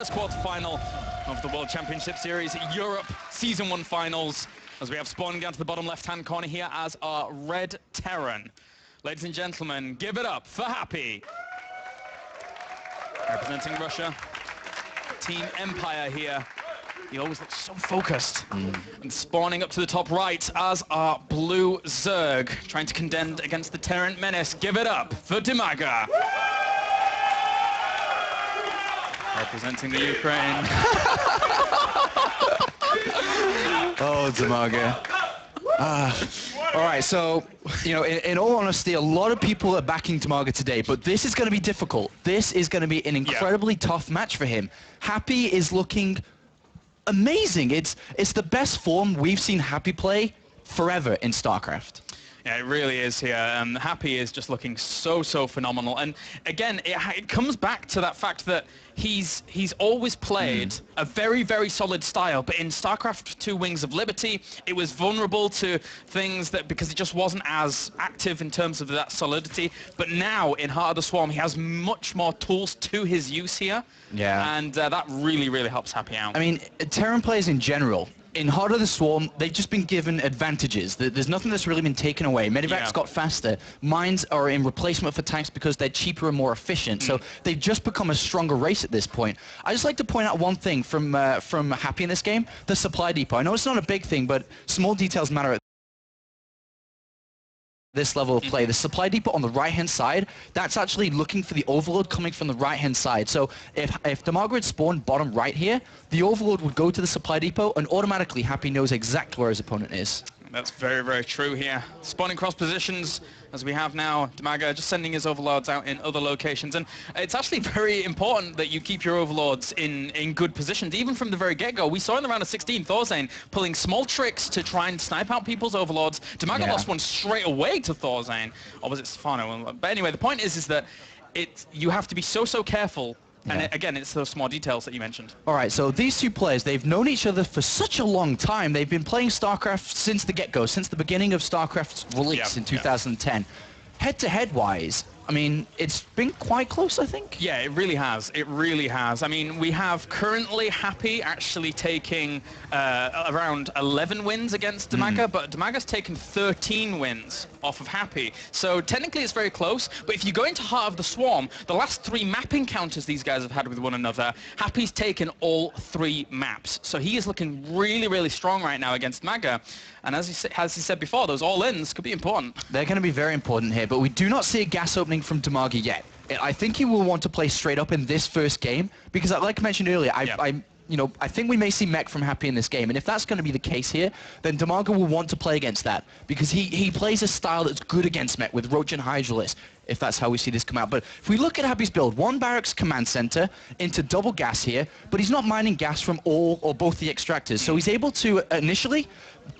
First quarter-final of the World Championship Series Europe Season 1 Finals, as we have spawning down to the bottom left-hand corner here as our Red Terran. Ladies and gentlemen, give it up for Happy. Representing Russia, Team Empire here. He always looks so focused. And spawning up to the top right as our Blue Zerg, trying to contend against the Terran Menace. Give it up for Dimaga. Representing the Ukraine. Oh, Dimaga. All right, so, you know, in all honesty, a lot of people are backing Dimaga today, but this is going to be difficult. This is going to be an incredibly tough match for him. Happy is looking amazing. It's the best form we've seen Happy play forever in StarCraft. Yeah, it really is here. Happy is just looking so phenomenal. And again, it comes back to that fact that he's always played a very solid style, but in StarCraft 2 Wings of Liberty, it was vulnerable to things that because it just wasn't as active in terms of that solidity. But now in Heart of the Swarm, he has much more tools to his use here. Yeah. And that really helps Happy out. I mean, Terran players in general, in Heart of the Swarm, they've just been given advantages. There's nothing that's really been taken away. Medevac's got faster. Mines are in replacement for tanks because they're cheaper and more efficient. So they've just become a stronger race at this point. I just like to point out one thing from Happy in this game, the supply depot. I know it's not a big thing, but small details matter at this level of play. The supply depot on the right-hand side, that's actually looking for the overload coming from the right-hand side. So if Dimaga had spawned bottom right here, the overload would go to the supply depot and automatically Happy knows exactly where his opponent is. That's very true here. Spawning cross positions, as we have now, Dimaga just sending his overlords out in other locations. And it's actually very important that you keep your overlords in good positions, even from the very get-go. We saw in the round of 16, Thorzane pulling small tricks to try and snipe out people's overlords. Dimaga lost one straight away to Thorzane. Or was it Stefano? But anyway, the point is that you have to be so careful. And again, it's those small details that you mentioned. All right, so these two players, they've known each other for such a long time. They've been playing StarCraft since the get-go, since the beginning of StarCraft's release in 2010. Head-to-head wise, I mean, it's been quite close, I think. Yeah, it really has. It really has. I mean, we have currently Happy actually taking around 11 wins against Dimaga, but Dimaga's taken 13 wins off of Happy. So technically it's very close, but if you go into Heart of the Swarm, the last 3 map encounters these guys have had with one another, Happy's taken all 3 maps. So he is looking really strong right now against Dimaga. And as he said before, those all-ins could be important. They're going to be very important here, but we do not see a gas opening from Dimaga yet. I think he will want to play straight up in this first game, because like I mentioned earlier, I think we may see mech from Happy in this game, and if that's going to be the case here, then Dimaga will want to play against that, because he plays a style that's good against mech with Roach and Hydralisk, if that's how we see this come out. But if we look at Happy's build, 1 barracks command center into double gas here, but he's not mining gas from all or both the extractors, so he's able to initially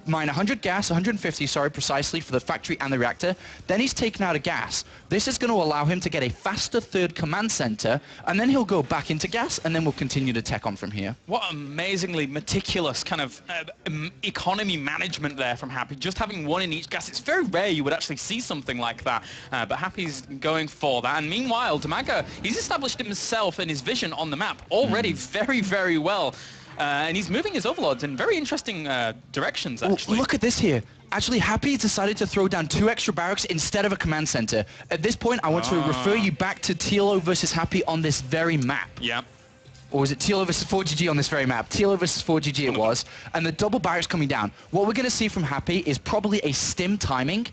mine 100 gas, 150, sorry, precisely, for the factory and the reactor. Then he's taken out a gas. This is going to allow him to get a faster 3rd command center, and then he'll go back into gas, and then we'll continue to tech on from here. What amazingly meticulous kind of economy management there from Happy. Just having 1 in each gas. It's very rare you would actually see something like that, but Happy's going for that. And meanwhile, Dimaga, he's established himself and his vision on the map already very well. And he's moving his overlords in very interesting directions, actually. Look at this here. Actually, Happy decided to throw down 2 extra barracks instead of a command center. At this point, I want to refer you back to TLO versus Happy on this very map. Yeah. Or was it TLO versus 4GG on this very map? TLO versus 4GG it was. And the double barracks coming down. What we're going to see from Happy is probably a stim timing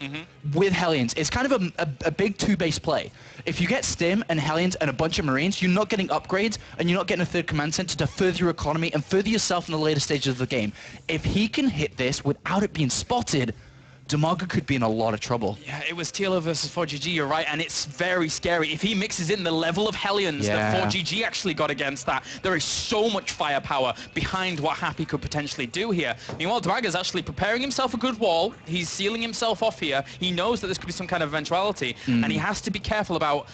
with Hellions. It's kind of a big 2-base play. If you get stim and Hellions and a bunch of Marines, you're not getting upgrades and you're not getting a 3rd command center to further your economy and further yourself in the later stages of the game. If he can hit this without it being spotted, Dimaga could be in a lot of trouble. Yeah, it was TLO versus 4GG, you're right, and it's very scary. If he mixes in the level of Hellions that 4GG actually got against that, there is so much firepower behind what Happy could potentially do here. Meanwhile, Dimaga's actually preparing himself a good wall. He's sealing himself off here. He knows that this could be some kind of eventuality, and he has to be careful about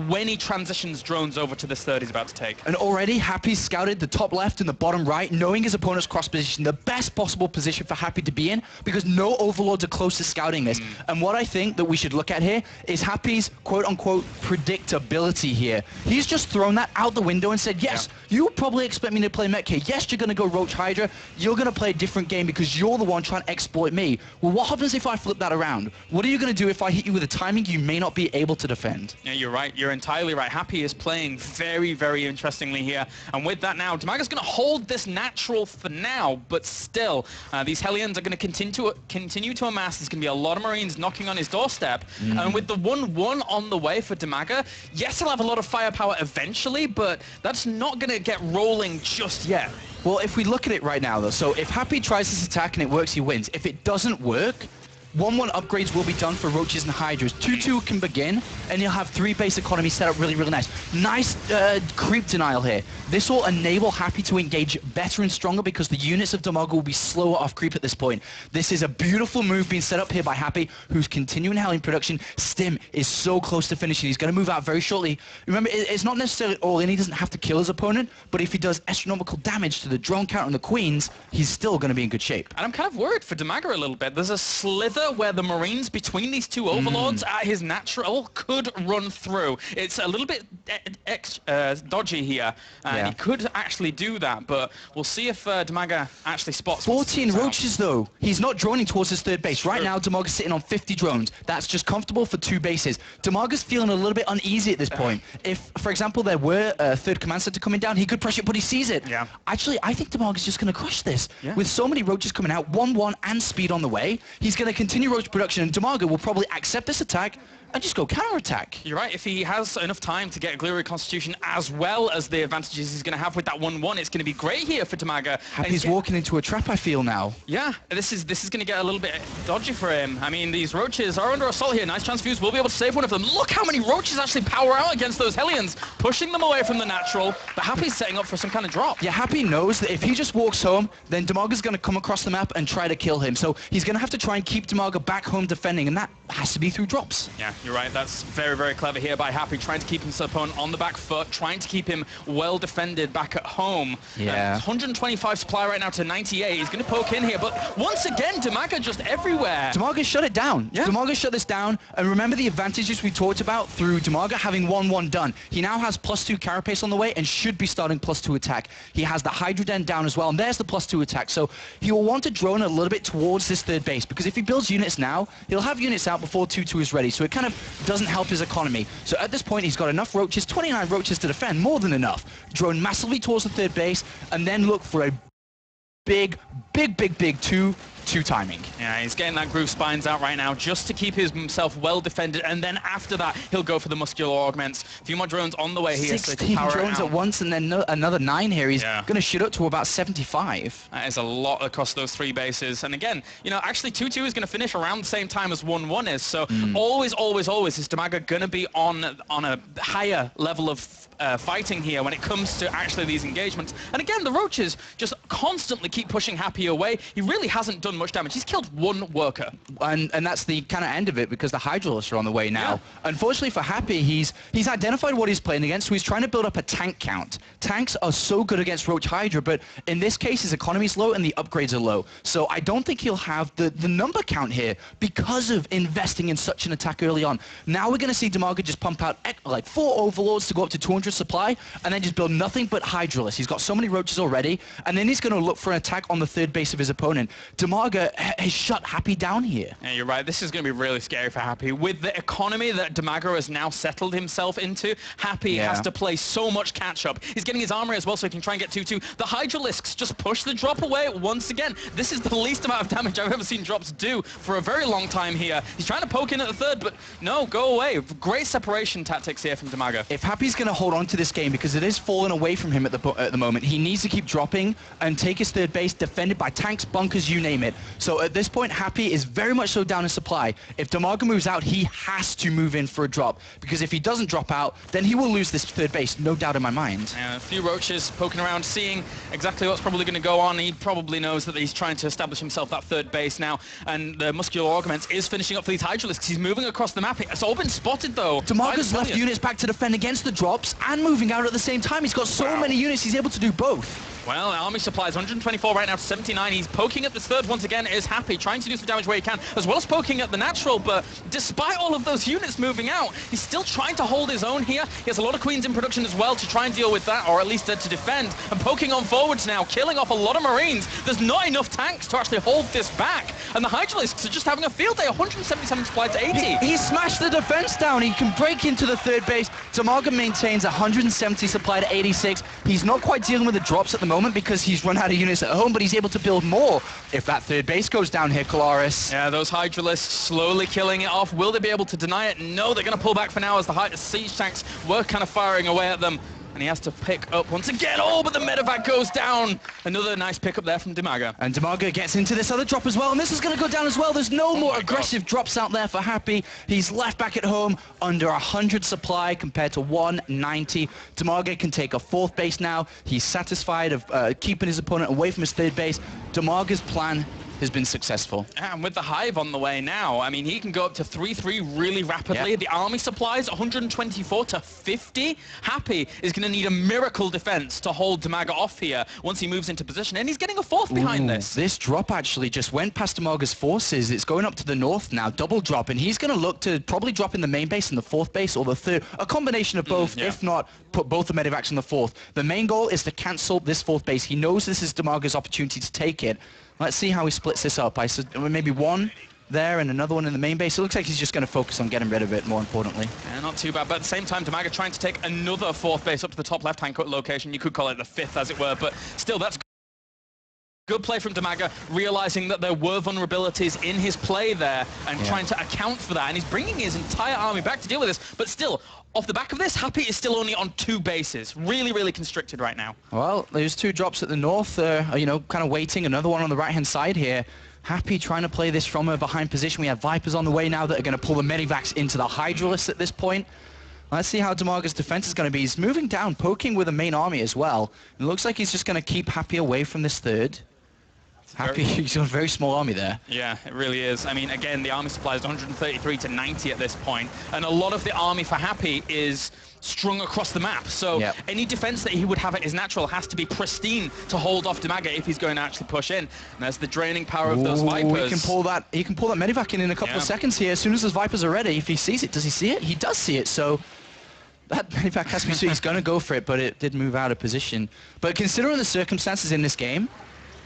when he transitions drones over to this 3rd he's about to take. And already, Happy's scouted the top left and the bottom right, knowing his opponent's cross position, the best possible position for Happy to be in, because no overlords are close to scouting this. And what I think that we should look at here is Happy's quote-unquote predictability here. He's just thrown that out the window and said, yes, you probably expect me to play Mech here. Yes, you're going to go Roach Hydra. You're going to play a different game because you're the one trying to exploit me. Well, what happens if I flip that around? What are you going to do if I hit you with a timing you may not be able to defend? Yeah, you're right. You're entirely right. Happy is playing very, very interestingly here. And with that now, Dimaga's going to hold this natural for now, but still, these Hellions are going to continue to amass. There's going to be a lot of Marines knocking on his doorstep. And with the 1-1 on the way for Dimaga, yes, he'll have a lot of firepower eventually, but that's not going to get rolling just yet. Well, if we look at it right now, though, so if Happy tries this attack and it works, he wins. If it doesn't work, 1-1 upgrades will be done for Roaches and Hydras. 2-2 can begin, and you'll have 3 base economy set up really, really nice. Nice creep denial here. This will enable Happy to engage better and stronger because the units of Dimaga will be slower off creep at this point. This is a beautiful move being set up here by Happy, who's continuing Hellion production. Stim is so close to finishing. He's going to move out very shortly. Remember, it's not necessarily all in. He doesn't have to kill his opponent, but if he does astronomical damage to the drone count and the queens, he's still going to be in good shape. And I'm kind of worried for Dimaga a little bit. There's a slither where the Marines between these two overlords at his natural could run through. It's a little bit dodgy here, and he could actually do that, but we'll see if Dimaga actually spots 14 Roaches, though. He's not droning towards his third base. Right now, Dimaga's sitting on 50 drones. That's just comfortable for 2 bases. Dimaga's feeling a little bit uneasy at this point. If, for example, there were a third command center coming down, he could pressure it, but he sees it. Actually, I think Dimaga's just going to crush this. With so many Roaches coming out, 1-1 and speed on the way, he's going to continue Roach production, and Dimaga will probably accept this attack and just go counter-attack. You're right. If he has enough time to get a Glory Constitution as well as the advantages he's going to have with that 1-1, it's going to be great here for Dimaga. He's walking into a trap, I feel now. Yeah, this is going to get a little bit dodgy for him. I mean, these Roaches are under assault here. Nice chance Fuse will be able to save one of them. Look how many Roaches actually power out against those Hellions, pushing them away from the natural, but Happy's setting up for some kind of drop. Yeah, Happy knows that if he just walks home, then Dimaga's going to come across the map and try to kill him. So he's going to have to try and keep Dimaga back home defending, and that has to be through drops. Yeah, you're right. That's very, very clever here by Happy, trying to keep his opponent on the back foot, trying to keep him well defended back at home. 125 supply right now to 98. He's going to poke in here, but once again, Dimaga just everywhere. Dimaga shut it down. Dimaga shut this down, and remember the advantages we talked about through Dimaga having 1-1 done. He now has +2 carapace on the way and should be starting +2 attack. He has the Hydra Den down as well, and there's the +2 attack. So he will want to drone a little bit towards this third base, because if he builds units now, he'll have units out before 2-2 is ready. So it kind of doesn't help his economy. So at this point, he's got enough Roaches, 29 Roaches to defend, more than enough. Drone massively towards the third base, and then look for a big 2 timing. Yeah, he's getting that groove spines out right now just to keep himself well defended, and then after that he'll go for the muscular augments. A few more drones on the way here. 16 drones at once, and then another 9 here. He's going to shoot up to about 75. That is a lot across those 3 bases. And again, you know, actually 2-2 is going to finish around the same time as 1-1 is. So always is Dimaga going to be on a higher level of fighting here when it comes to actually these engagements. And again, the Roaches just constantly keep pushing Happy away. He really hasn't done much damage. He's killed 1 worker. And that's the kind of end of it, because the Hydralists are on the way now. Unfortunately for Happy, he's identified what he's playing against, so he's trying to build up a tank count. Tanks are so good against Roach Hydra, but in this case, his economy's low and the upgrades are low. So I don't think he'll have the number count here because of investing in such an attack early on. Now we're going to see Dimaga just pump out like 4 Overlords to go up to 200 supply, and then just build nothing but Hydralists. He's got so many Roaches already, and then he's going to look for an attack on the third base of his opponent. Dimaga has shut Happy down here. Yeah, you're right. This is going to be really scary for Happy. With the economy that Dimaga has now settled himself into, Happy has to play so much catch-up. He's getting his armory as well, so he can try and get 2-2. The Hydralisks just push the drop away once again. This is the least amount of damage I've ever seen drops do for a very long time here. He's trying to poke in at the third, but no, go away. Great separation tactics here from Dimaga. If Happy's going to hold on to this game, because it is falling away from him at the moment, he needs to keep dropping and take his third base, defended by tanks, bunkers, you name it. So at this point, Happy is very much so down in supply. If Dimaga moves out, he has to move in for a drop, because if he doesn't drop out, then he will lose this third base, no doubt in my mind. A few Roaches poking around, seeing exactly what's probably going to go on. He probably knows that he's trying to establish himself that third base now, and the muscular augments is finishing up for these Hydralisks. He's moving across the map. It's all been spotted, though. Dimaga's left units back to defend against the drops and moving out at the same time. He's got so many units, he's able to do both. Well, army supplies 124 right now to 79. He's poking at this third once again. Is Happy trying to do some damage where he can, as well as poking at the natural. But despite all of those units moving out, he's still trying to hold his own here. He has a lot of queens in production as well to try and deal with that, or at least to defend. And poking on forwards now, killing off a lot of Marines. There's not enough tanks to actually hold this back. And the Hydralisks are just having a field day. 177 supply to 80. He smashed the defense down. He can break into the third base. Dimaga maintains 170 supply to 86. He's not quite dealing with the drops at the moment because he's run out of units at home, but he's able to build more if that third base goes down here, Kalaris. Yeah, those Hydralisks slowly killing it off. Will they be able to deny it? No, they're going to pull back for now as the siege tanks were kind of firing away at them. And he has to pick up once again. Oh, but the medevac goes down. Another nice pickup there from Dimaga. And Dimaga gets into this other drop as well, and this is going to go down as well. There's no more aggressive drops out there for Happy. He's left back at home under 100 supply compared to 190. Dimaga can take a fourth base now. He's satisfied of keeping his opponent away from his third base. Dimaga's plan has been successful. And with the Hive on the way now, I mean, he can go up to 3-3 really rapidly. Yep. The army supplies 124 to 50. Happy is going to need a miracle defense to hold Dimaga off here once he moves into position, and he's getting a fourth behind this. This drop actually just went past Dimaga's forces. It's going up to the north now, double drop, and he's going to look to probably drop in the main base and the fourth base, or the third, a combination of both, if not put both the medevacs in the fourth. The main goal is to cancel this fourth base. He knows this is Dimaga's opportunity to take it. Let's see how he splits this up. I said maybe one there and another one in the main base. It looks like he's just going to focus on getting rid of it, more importantly. Yeah, not too bad. But at the same time, Dimaga trying to take another fourth base up to the top left-hand location. You could call it the fifth, as it were. But still, that's good play from Dimaga, realizing that there were vulnerabilities in his play there and trying to account for that. And he's bringing his entire army back to deal with this. But still, off the back of this, Happy is still only on 2 bases. Really, really constricted right now. Well, there's 2 drops at the north, you know, kind of waiting. Another one on the right-hand side here. Happy trying to play this from a behind position. We have Vipers on the way now that are going to pull the medevacs into the Hydralisks at this point. Let's see how Dimaga's defense is going to be. He's moving down, poking with the main army as well. It looks like he's just going to keep Happy away from this third. Happy, he's got a very small army there. Yeah, it really is. I mean, again, the army supply is 133 to 90 at this point, and a lot of the army for Happy is strung across the map. So any defense that he would have at his natural has to be pristine to hold off Dimaga if he's going to actually push in. And there's the draining power of those Vipers. He can pull that medevac in a couple of seconds here. As soon as those Vipers are ready, if he sees it, does he see it? He does see it. So that medevac has to be sure he's going to go for it, but it did move out of position. But considering the circumstances in this game,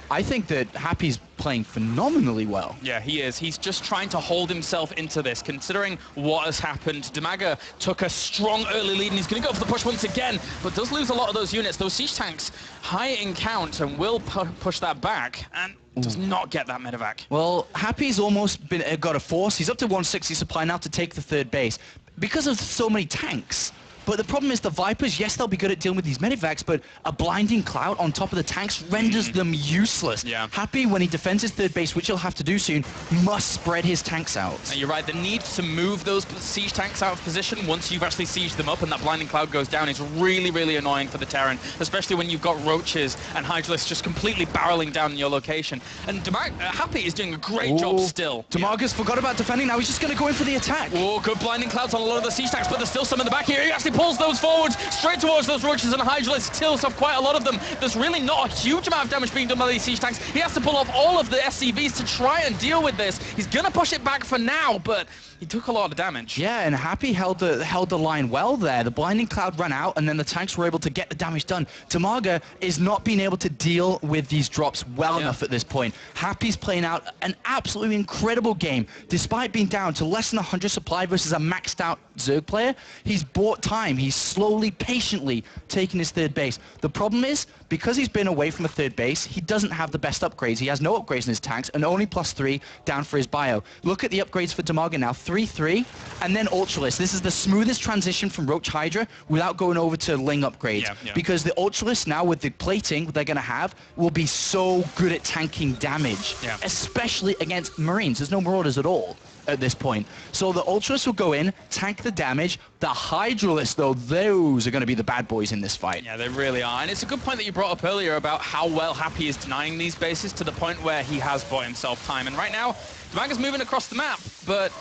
I think that Happy's playing phenomenally well. Yeah, he is. He's just trying to hold himself into this, considering what has happened. Dimaga took a strong early lead, and he's going to go for the push once again, but does lose a lot of those units. Those siege tanks, high in count, and will push that back, and does not get that medevac. Well, Happy's almost got a force. He's up to 160 supply now to take the third base. Because of so many tanks, but the problem is the Vipers, yes, they'll be good at dealing with these medevacs, but a blinding cloud on top of the tanks renders them useless. Yeah. Happy, when he defends his third base, which he'll have to do soon, must spread his tanks out. And you're right, the need to move those siege tanks out of position once you've actually sieged them up and that blinding cloud goes down is really, really annoying for the Terran, especially when you've got roaches and Hydralisks just completely barreling down in your location. And Happy is doing a great job still. Dimaga's forgot about defending, now he's just going to go in for the attack. Oh, good blinding clouds on a lot of the siege tanks, but there's still some in the back here. He actually pulls those forwards straight towards those roaches, and Hydralisk kills off quite a lot of them. There's really not a huge amount of damage being done by these siege tanks. He has to pull off all of the SCVs to try and deal with this. He's gonna push it back for now, but he took a lot of damage. Yeah, and Happy held the line well there. The blinding cloud ran out, and then the tanks were able to get the damage done. Dimaga is not being able to deal with these drops well enough at this point. Happy's playing out an absolutely incredible game. Despite being down to less than 100 supply versus a maxed out Zerg player, he's bought time. He's slowly, patiently taking his third base. The problem is, because he's been away from a third base, he doesn't have the best upgrades. He has no upgrades in his tanks, and only +3 down for his bio. Look at the upgrades for Dimaga now. 3-3, and then Ultralisk. This is the smoothest transition from Roach Hydra without going over to Ling upgrades. Because the Ultralisk now, with the plating they're going to have, will be so good at tanking damage, especially against Marines. There's no Marauders at all at this point. So the Ultras will go in, tank the damage. The Hydralisks, though, those are going to be the bad boys in this fight. Yeah, they really are. And it's a good point that you brought up earlier about how well Happy is denying these bases to the point where he has bought himself time. And right now, Dimaga's moving across the map, but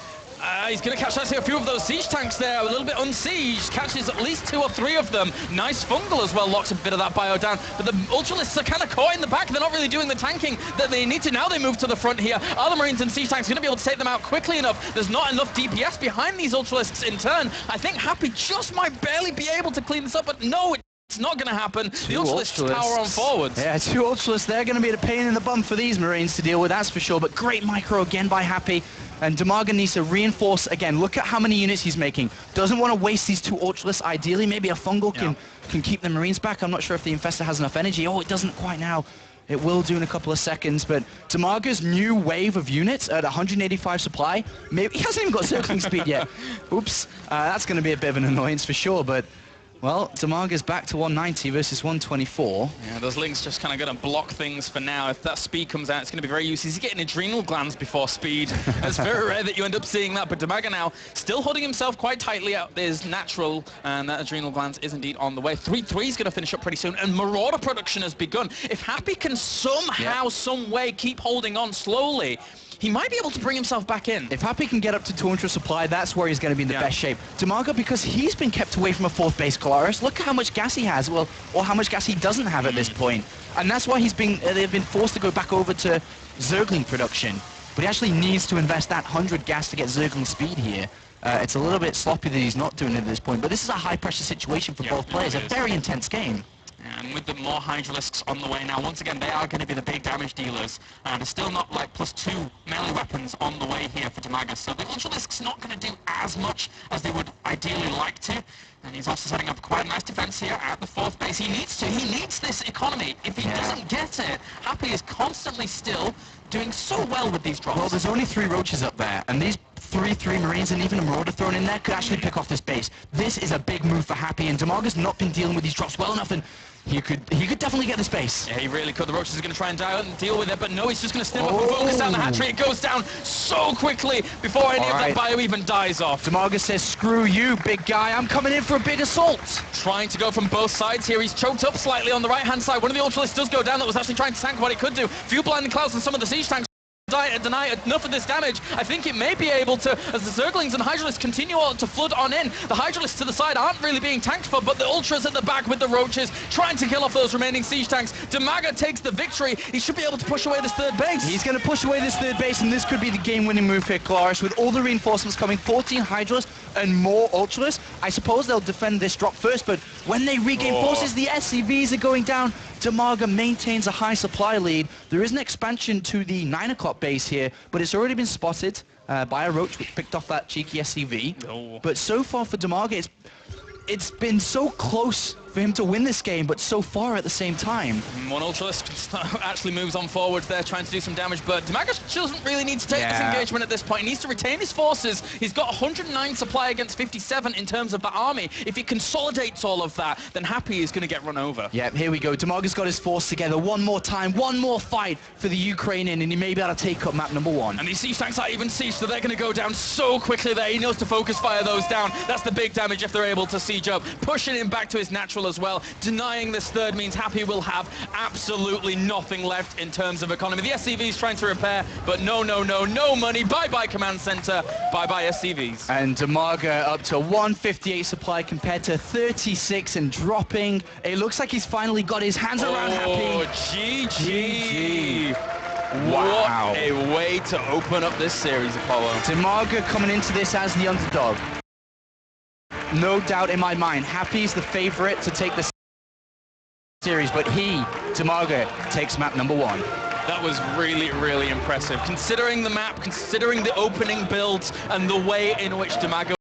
He's going to catch actually a few of those siege tanks there, a little bit unsieged, catches at least 2 or 3 of them. Nice fungal as well, locks a bit of that bio down. But the Ultralists are kind of caught in the back. They're not really doing the tanking that they need to. Now they move to the front here. Are the Marines and siege tanks going to be able to take them out quickly enough? There's not enough DPS behind these Ultralists in turn. I think Happy just might barely be able to clean this up, but no, it's not going to happen. The Ultralists power on forwards. Yeah, 2 Ultralists. They're going to be a pain in the bum for these Marines to deal with, that's for sure. But great micro again by Happy. And Dimaga needs to reinforce again. Look at how many units he's making. Doesn't want to waste these 2 Ultralists. Ideally, maybe a fungal can keep the Marines back. I'm not sure if the Infestor has enough energy. Oh, it doesn't quite now. It will do in a couple of seconds, but Dimaga's new wave of units at 185 supply, maybe he hasn't even got circling speed yet. Oops, that's going to be a bit of an annoyance for sure, but well, Dimaga's back to 190 versus 124. Yeah, those links just kind of going to block things for now. If that speed comes out, it's going to be very useful. He's getting adrenal glands before speed. It's very rare that you end up seeing that, but Dimaga now still holding himself quite tightly out. There's natural, and that adrenal glands is indeed on the way. 3-3 is going to finish up pretty soon, and Marauder production has begun. If Happy can somehow, some way keep holding on slowly, he might be able to bring himself back in. If Happy can get up to 200 supply, that's where he's going to be in the best shape. Dimaga, because he's been kept away from a 4th base Colaris, look at how much gas he has, well, or how much gas he doesn't have at this point. And that's why they've been forced to go back over to Zergling production. But he actually needs to invest that 100 gas to get Zergling speed here. It's a little bit sloppy that he's not doing it at this point, but this is a high-pressure situation for both players, a very intense game. And with the more Hydralisks on the way now, once again, they are going to be the big damage dealers. There's still not like +2 melee weapons on the way here for Dimaga, so the Ultralisk's not going to do as much as they would ideally like to. And he's also setting up quite a nice defense here at the 4th base. He needs this economy. If he doesn't get it, Happy is constantly still doing so well with these drops. Well, there's only 3 roaches up there, and these 3 Marines and even a Marauder thrown in there could actually pick off this base. This is a big move for Happy, and Dimaga's not been dealing with these drops well enough, and he could definitely get this base. Yeah, he really could. The roaches are going to try and deal with it, but no, he's just going to stim up and focus down the hatchery. It goes down so quickly before any of that bio even dies off. Dimaga says, screw you, big guy. I'm coming in for a big assault. Trying to go from both sides here. He's choked up slightly on the right-hand side. One of the Ultralists does go down that was actually trying to tank what it could do. Few blinding clouds and some of the siege tanks deny enough of this damage. I think it may be able to, as the Zerglings and Hydralisks continue to flood on in. The Hydralisks to the side aren't really being tanked for, but the Ultras at the back with the roaches trying to kill off those remaining siege tanks. Dimaga takes the victory. He should be able to push away this 3rd base. He's going to push away this 3rd base, and this could be the game-winning move here, Colaris, with all the reinforcements coming, 14 Hydralisks and more Ultras. I suppose they'll defend this drop first, but when they regain forces, the SCVs are going down. Dimaga maintains a high supply lead. There is an expansion to the 9 o'clock base here, but it's already been spotted by a roach which picked off that cheeky SCV. But so far for Dimaga, it's been so close for him to win this game, but so far at the same time. One Ultralisk actually moves on forward there, trying to do some damage, but Dimaga doesn't really need to take this engagement at this point. He needs to retain his forces. He's got 109 supply against 57 in terms of the army. If he consolidates all of that, then Happy is going to get run over. Yeah, here we go. Dimaga's got his force together one more time, one more fight for the Ukrainian, and he may be able to take up map number 1. And these siege tanks aren't even siege, so they're going to go down so quickly there. He knows to focus fire those down. That's the big damage if they're able to siege up. Pushing him back to his natural as well. Denying this 3rd means Happy will have absolutely nothing left in terms of economy. The SCV's trying to repair, but no money. Bye-bye command center. Bye-bye SCVs. And Dimaga up to 158 supply compared to 36 and dropping. It looks like he's finally got his hands around Happy. Oh, GG. Wow. What a way to open up this series, Apollo. Dimaga coming into this as the underdog. No doubt in my mind, Happy's the favorite to take the series, but Dimaga, takes map number 1. That was really, really impressive. Considering the map, considering the opening builds, and the way in which Dimaga